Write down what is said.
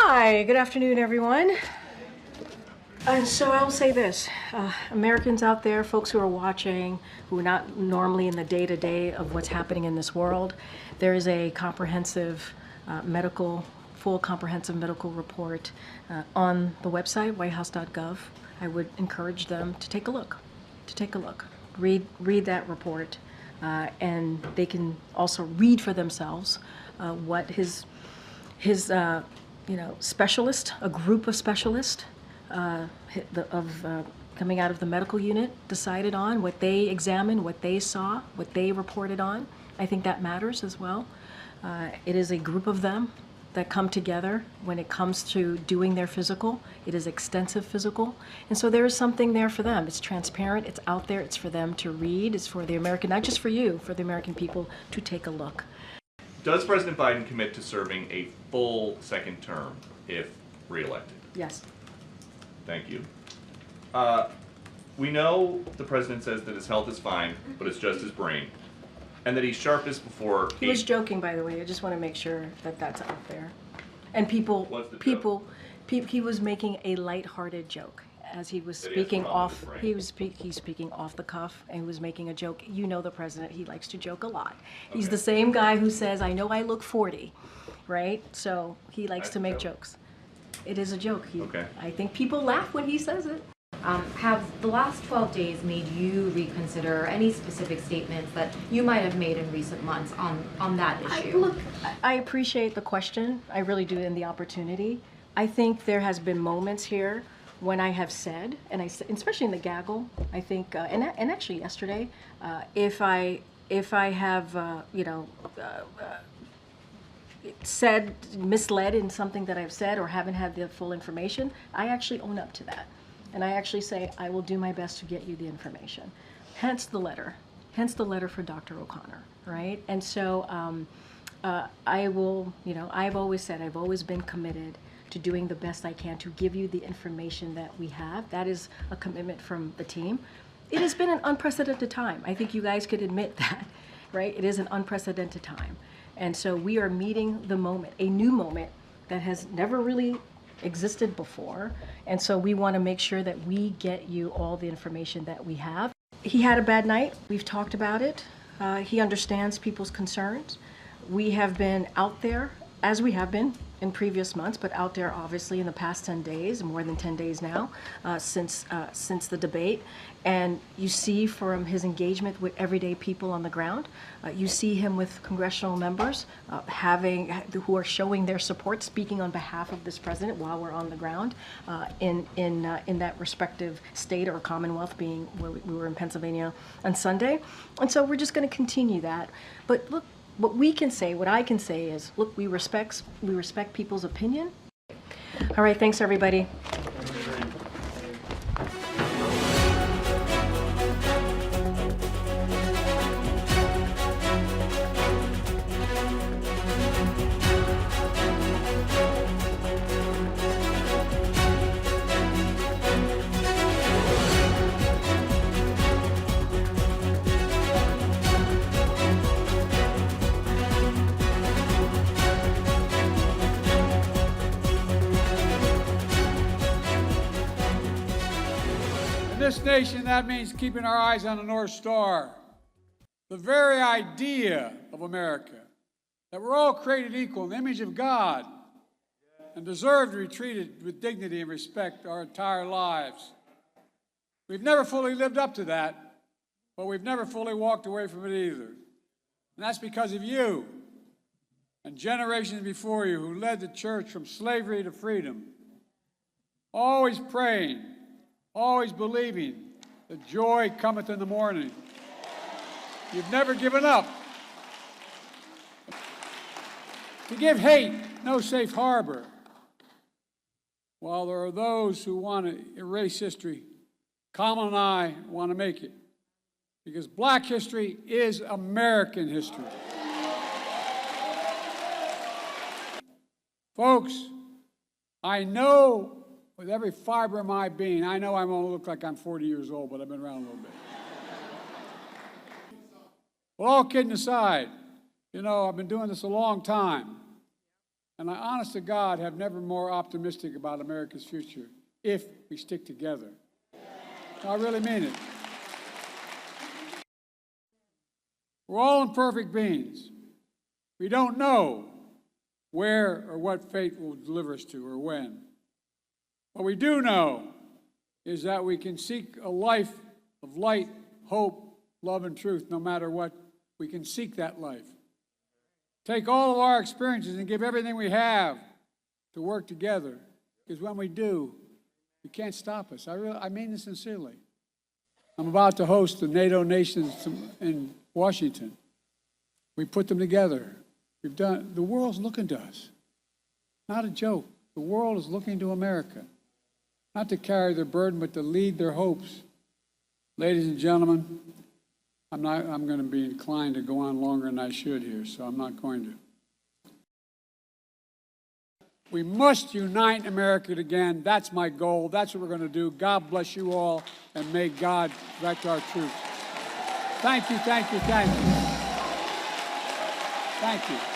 Hi, good afternoon, everyone. And so I'll say this, Americans out there, folks who are watching, who are not normally in the day-to-day of what's happening in this world, there is a comprehensive full comprehensive medical report on the website, whitehouse.gov. I would encourage them to take a look, Read that report, and they can also read for themselves what his specialist, a group of specialists coming out of the medical unit decided on, what they examined, what they saw, what they reported on. I think that matters as well. It is a group of them that come together when it comes to doing their physical. It is extensive physical. And so there is something there for them. It's transparent, it's out there, it's for them to read, it's for the American, not just for you, for the American people to take a look. Does President Biden commit to serving a full second term if reelected? Yes. Thank you. We know the president says that his health is fine, but it's just his brain, and that he's sharpest before. He was joking, by the way. I just want to make sure that that's out there. And he was making a lighthearted joke as he was speaking off. He's speaking off the cuff, and he was making a joke. You know the president; he likes to joke a lot. He's the same guy who says, "I know I look 40," right? So he likes to make jokes. It is a joke. I think people laugh when he says it. Have the last 12 days made you reconsider any specific statements that you might have made in recent months on that issue? I appreciate the question. I really do, and the opportunity. I think there has been moments here when I have said, and especially in the gaggle, I think, and actually yesterday, if I have, said, misled in something that I've said or haven't had the full information, I actually own up to that. And I actually say, I will do my best to get you the information. Hence the letter for Dr. O'Connor, right? And so I will, I've always said, I've always been committed to doing the best I can to give you the information that we have. That is a commitment from the team. It has been an unprecedented time. I think you guys could admit that, right? It is an unprecedented time. And so we are meeting the moment, a new moment that has never really existed before. And so we want to make sure that we get you all the information that we have. He had a bad night. We've talked about it. He understands people's concerns. We have been out there, as we have been in previous months, but out there obviously in the past 10 days, more than 10 days now, since the debate. And you see from his engagement with everyday people on the ground, you see him with congressional members who are showing their support, speaking on behalf of this president while we're on the ground in that respective state or commonwealth, being where we were in Pennsylvania on Sunday. And so we're just going to continue that. But look, what I can say is, look, we respect people's opinion. All right, thanks everybody. This nation, that means keeping our eyes on the North Star. The very idea of America, that we're all created equal in the image of God and deserve to be treated with dignity and respect our entire lives. We've never fully lived up to that, but we've never fully walked away from it either. And that's because of you and generations before you who led the church from slavery to freedom, always praying, always believing that joy cometh in the morning. You've never given up. To give hate no safe harbor, while there are those who want to erase history, Kamala and I want to make it. Because Black history is American history. Folks, I know with every fiber of my being, I know I'm going to look like I'm 40 years old, but I've been around a little bit. Well, all kidding aside, I've been doing this a long time. And I, honest to God, have never been more optimistic about America's future if we stick together. I really mean it. We're all imperfect beings. We don't know where or what fate will deliver us to or when. What we do know is that we can seek a life of light, hope, love, and truth no matter what. We can seek that life. Take all of our experiences and give everything we have to work together. Because when we do, you can't stop us. I mean this sincerely. I'm about to host the NATO nations in Washington. We put them together. The world's looking to us. Not a joke. The world is looking to America. Not to carry their burden, but to lead their hopes. Ladies and gentlemen, I'm going to be inclined to go on longer than I should here, so I'm not going to. We must unite America again. That's my goal. That's what we're going to do. God bless you all, and may God direct our troops. Thank you, thank you, thank you. Thank you.